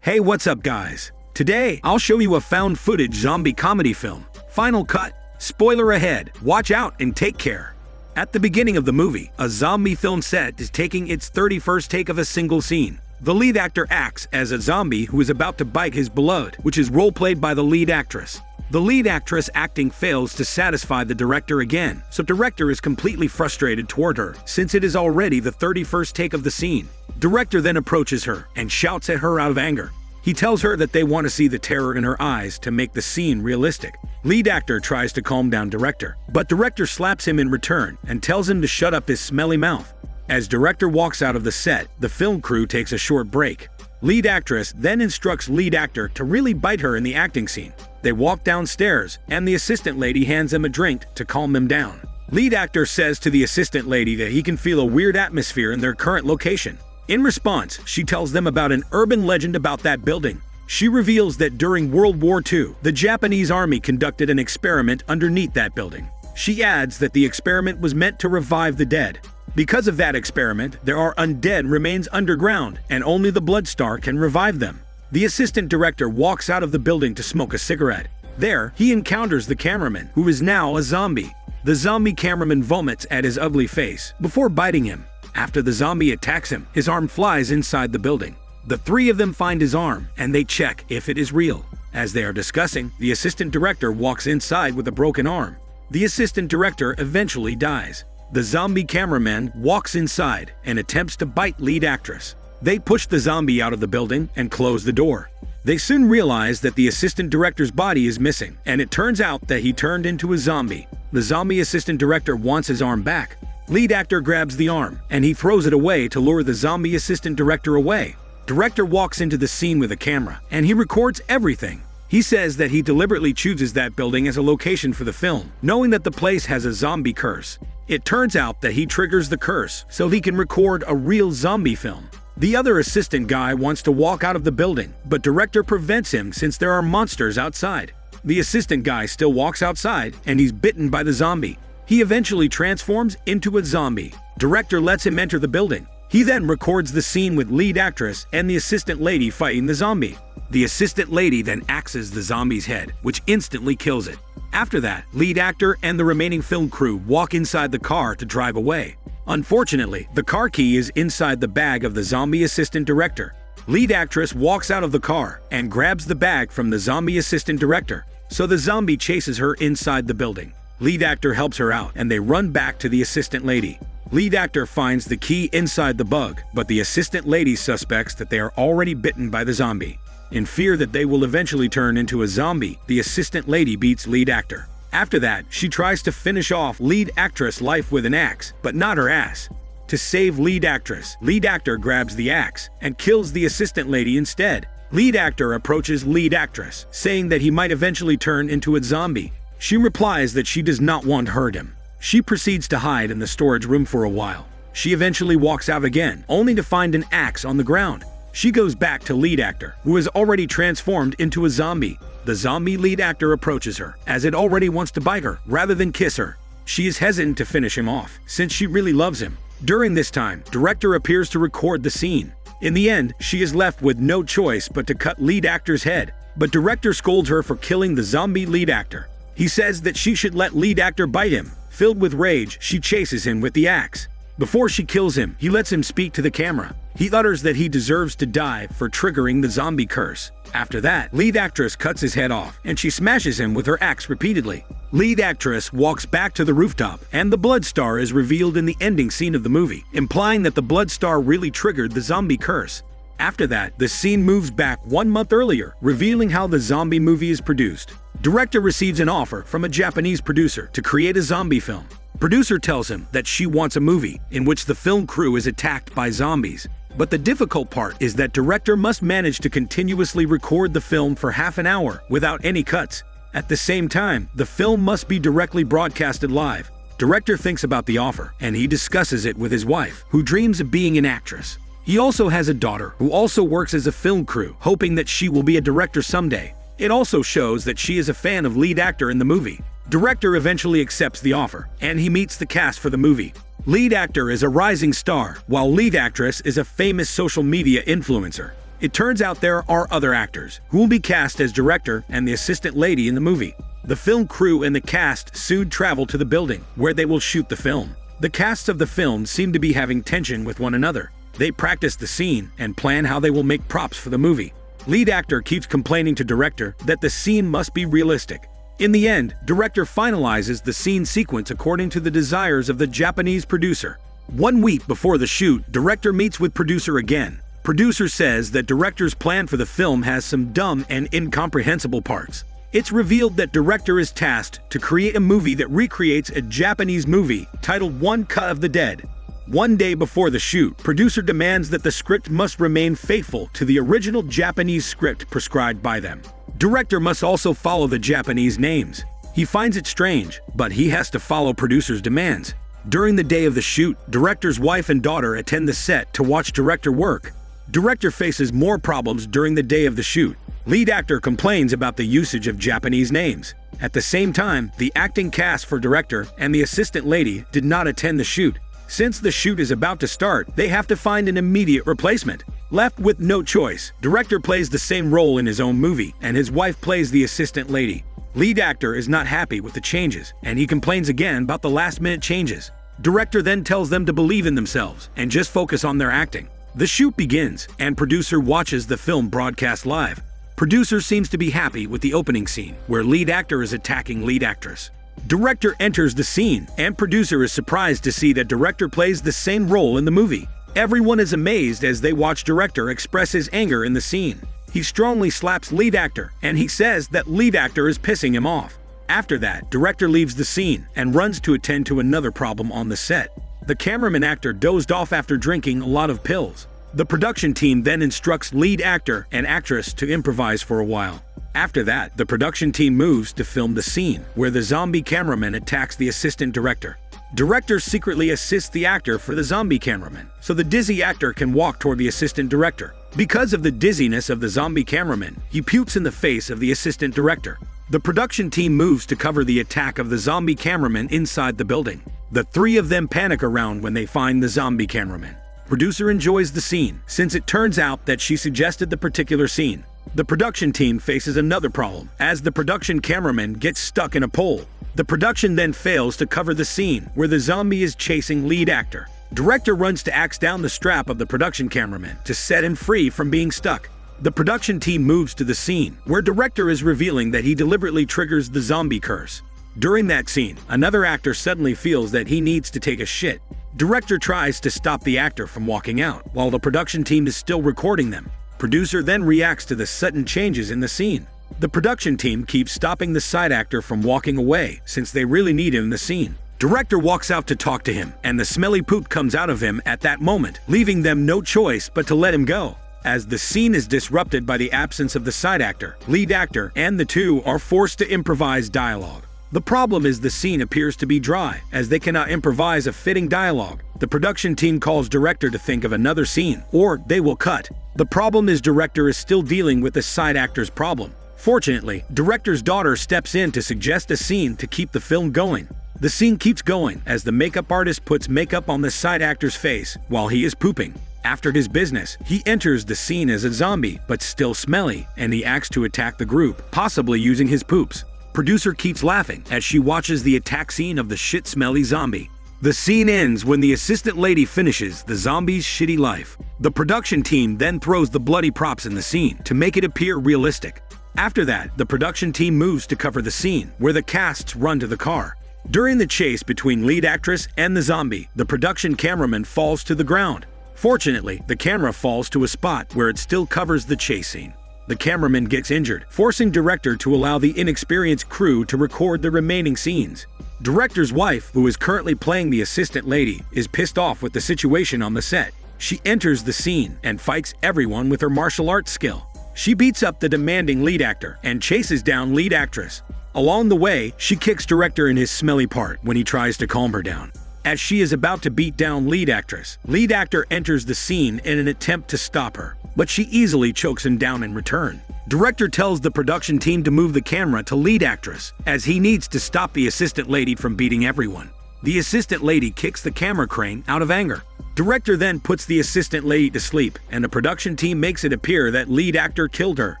Hey, what's up guys? Today, I'll show you a found footage zombie comedy film. Final cut. Spoiler ahead. Watch out and take care. At the beginning of the movie, a zombie film set is taking its 31st take of a single scene. The lead actor acts as a zombie who is about to bite his beloved, which is role-played by the lead actress. The lead actress acting fails to satisfy the director again, so director is completely frustrated toward her since it is already the 31st take of the scene. Director then approaches her and shouts at her out of anger. He tells her that they want to see the terror in her eyes to make the scene realistic. Lead actor tries to calm down director, but director slaps him in return and tells him to shut up his smelly mouth. As director walks out of the set, the film crew takes a short break. Lead actress then instructs lead actor to really bite her in the acting scene. They walk downstairs, and the assistant lady hands him a drink to calm him down. Lead actor says to the assistant lady that he can feel a weird atmosphere in their current location. In response, she tells them about an urban legend about that building. She reveals that during World War II, the Japanese army conducted an experiment underneath that building. She adds that the experiment was meant to revive the dead. Because of that experiment, there are undead remains underground, and only the Bloodstar can revive them. The assistant director walks out of the building to smoke a cigarette. There, he encounters the cameraman, who is now a zombie. The zombie cameraman vomits at his ugly face before biting him. After the zombie attacks him, his arm flies inside the building. The three of them find his arm, and they check if it is real. As they are discussing, the assistant director walks inside with a broken arm. The assistant director eventually dies. The zombie cameraman walks inside and attempts to bite lead actress. They push the zombie out of the building and close the door. They soon realize that the assistant director's body is missing, and it turns out that he turned into a zombie. The zombie assistant director wants his arm back. Lead actor grabs the arm, and he throws it away to lure the zombie assistant director away. Director walks into the scene with a camera, and he records everything. He says that he deliberately chooses that building as a location for the film, knowing that the place has a zombie curse. It turns out that he triggers the curse so he can record a real zombie film. The other assistant guy wants to walk out of the building, but director prevents him since there are monsters outside. The assistant guy still walks outside, and he's bitten by the zombie. He eventually transforms into a zombie. Director lets him enter the building. He then records the scene with lead actress and the assistant lady fighting the zombie. The assistant lady then axes the zombie's head, which instantly kills it. After that, lead actor and the remaining film crew walk inside the car to drive away. Unfortunately, the car key is inside the bag of the zombie assistant director. Lead actress walks out of the car and grabs the bag from the zombie assistant director, so the zombie chases her inside the building. Lead actor helps her out, and they run back to the assistant lady. Lead actor finds the key inside the bug, but the assistant lady suspects that they are already bitten by the zombie. In fear that they will eventually turn into a zombie, the assistant lady beats lead actor. After that, she tries to finish off lead actress' life with an axe, but not her ass. To save lead actress, lead actor grabs the axe and kills the assistant lady instead. Lead actor approaches lead actress, saying that he might eventually turn into a zombie. She replies that she does not want to hurt him. She proceeds to hide in the storage room for a while. She eventually walks out again, only to find an axe on the ground. She goes back to lead actor, who is already transformed into a zombie. The zombie lead actor approaches her, as it already wants to bite her rather than kiss her. She is hesitant to finish him off, since she really loves him. During this time, director appears to record the scene. In the end, she is left with no choice but to cut lead actor's head, but director scolds her for killing the zombie lead actor. He says that she should let lead actor bite him. Filled with rage, she chases him with the axe. Before she kills him, he lets him speak to the camera. He utters that he deserves to die for triggering the zombie curse. After that, lead actress cuts his head off, and she smashes him with her axe repeatedly. Lead actress walks back to the rooftop, and the Bloodstar is revealed in the ending scene of the movie, implying that the Bloodstar really triggered the zombie curse. After that, the scene moves back 1 month earlier, revealing how the zombie movie is produced. Director receives an offer from a Japanese producer to create a zombie film. Producer tells him that she wants a movie in which the film crew is attacked by zombies. But the difficult part is that director must manage to continuously record the film for half an hour without any cuts. At the same time, the film must be directly broadcasted live. Director thinks about the offer, and he discusses it with his wife, who dreams of being an actress. He also has a daughter who also works as a film crew, hoping that she will be a director someday. It also shows that she is a fan of lead actor in the movie. Director eventually accepts the offer, and he meets the cast for the movie. Lead actor is a rising star, while lead actress is a famous social media influencer. It turns out there are other actors who will be cast as director and the assistant lady in the movie. The film crew and the cast soon travel to the building where they will shoot the film. The casts of the film seem to be having tension with one another. They practice the scene and plan how they will make props for the movie. Lead actor keeps complaining to director that the scene must be realistic. In the end, director finalizes the scene sequence according to the desires of the Japanese producer. 1 week before the shoot, director meets with producer again. Producer says that director's plan for the film has some dumb and incomprehensible parts. It's revealed that director is tasked to create a movie that recreates a Japanese movie titled One Cut of the Dead. 1 day before the shoot, producer demands that the script must remain faithful to the original Japanese script prescribed by them. Director must also follow the Japanese names. He finds it strange, but he has to follow producer's demands. During the day of the shoot, director's wife and daughter attend the set to watch director work. Director faces more problems during the day of the shoot. Lead actor complains about the usage of Japanese names. At the same time, the acting cast for director and the assistant lady did not attend the shoot. Since the shoot is about to start, they have to find an immediate replacement. Left with no choice, director plays the same role in his own movie, and his wife plays the assistant lady. Lead actor is not happy with the changes, and he complains again about the last-minute changes. Director then tells them to believe in themselves and just focus on their acting. The shoot begins, and producer watches the film broadcast live. Producer seems to be happy with the opening scene, where lead actor is attacking lead actress. Director enters the scene, and producer is surprised to see that director plays the same role in the movie. Everyone is amazed as they watch director express his anger in the scene. He strongly slaps lead actor, and he says that lead actor is pissing him off. After that, director leaves the scene and runs to attend to another problem on the set. The cameraman actor dozed off after drinking a lot of pills. The production team then instructs lead actor and actress to improvise for a while. After that, the production team moves to film the scene where the zombie cameraman attacks the assistant director. Director secretly assists the actor for the zombie cameraman, so the dizzy actor can walk toward the assistant director. Because of the dizziness of the zombie cameraman, he pukes in the face of the assistant director. The production team moves to cover the attack of the zombie cameraman inside the building. The three of them panic around when they find the zombie cameraman. Producer enjoys the scene, since it turns out that she suggested the particular scene. The production team faces another problem, as the production cameraman gets stuck in a pole. The production then fails to cover the scene where the zombie is chasing lead actor. Director runs to axe down the strap of the production cameraman to set him free from being stuck. The production team moves to the scene where director is revealing that he deliberately triggers the zombie curse. During that scene, another actor suddenly feels that he needs to take a shit. Director tries to stop the actor from walking out, while the production team is still recording them. Producer then reacts to the sudden changes in the scene. The production team keeps stopping the side actor from walking away, since they really need him in the scene. Director walks out to talk to him, and the smelly poop comes out of him at that moment, leaving them no choice but to let him go. As the scene is disrupted by the absence of the side actor, lead actor and the two are forced to improvise dialogue. The problem is the scene appears to be dry, as they cannot improvise a fitting dialogue. The production team calls director to think of another scene, or they will cut. The problem is director is still dealing with the side actor's problem. Fortunately, director's daughter steps in to suggest a scene to keep the film going. The scene keeps going as the makeup artist puts makeup on the side actor's face while he is pooping. After his business, he enters the scene as a zombie, but still smelly, and he acts to attack the group, possibly using his poops. Producer keeps laughing as she watches the attack scene of the shit-smelly zombie. The scene ends when the assistant lady finishes the zombie's shitty life. The production team then throws the bloody props in the scene to make it appear realistic. After that, the production team moves to cover the scene where the casts run to the car. During the chase between lead actress and the zombie, the production cameraman falls to the ground. Fortunately, the camera falls to a spot where it still covers the chase scene. The cameraman gets injured, forcing director to allow the inexperienced crew to record the remaining scenes. Director's wife, who is currently playing the assistant lady, is pissed off with the situation on the set. She enters the scene and fights everyone with her martial arts skill. She beats up the demanding lead actor and chases down lead actress. Along the way, she kicks director in his smelly part when he tries to calm her down. As she is about to beat down lead actress, lead actor enters the scene in an attempt to stop her. but she easily chokes him down in return. Director tells the production team to move the camera to lead actress, as he needs to stop the assistant lady from beating everyone. The assistant lady kicks the camera crane out of anger. Director then puts the assistant lady to sleep, and the production team makes it appear that lead actor killed her.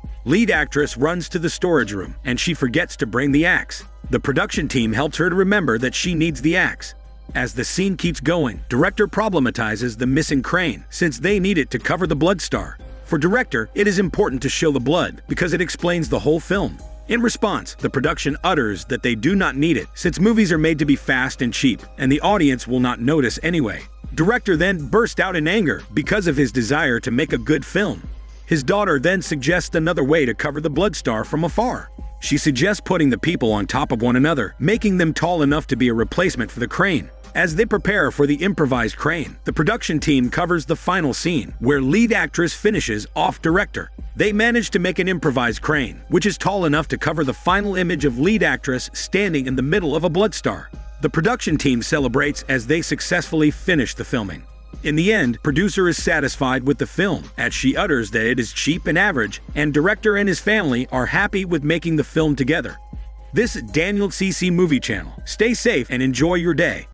Lead actress runs to the storage room, and she forgets to bring the axe. The production team helps her to remember that she needs the axe. As the scene keeps going, director problematizes the missing crane, since they need it to cover the blood star. For director, it is important to show the blood, because it explains the whole film. In response, the production utters that they do not need it, since movies are made to be fast and cheap, and the audience will not notice anyway. Director then burst out in anger because of his desire to make a good film. His daughter then suggests another way to cover the blood star from afar. She suggests putting the people on top of one another, making them tall enough to be a replacement for the crane. As they prepare for the improvised crane, the production team covers the final scene, where lead actress finishes off director. They manage to make an improvised crane, which is tall enough to cover the final image of lead actress standing in the middle of a blood star. The production team celebrates as they successfully finish the filming. In the end, producer is satisfied with the film, as she utters that it is cheap and average, and director and his family are happy with making the film together. This is Daniel CC Movie Channel. Stay safe and enjoy your day.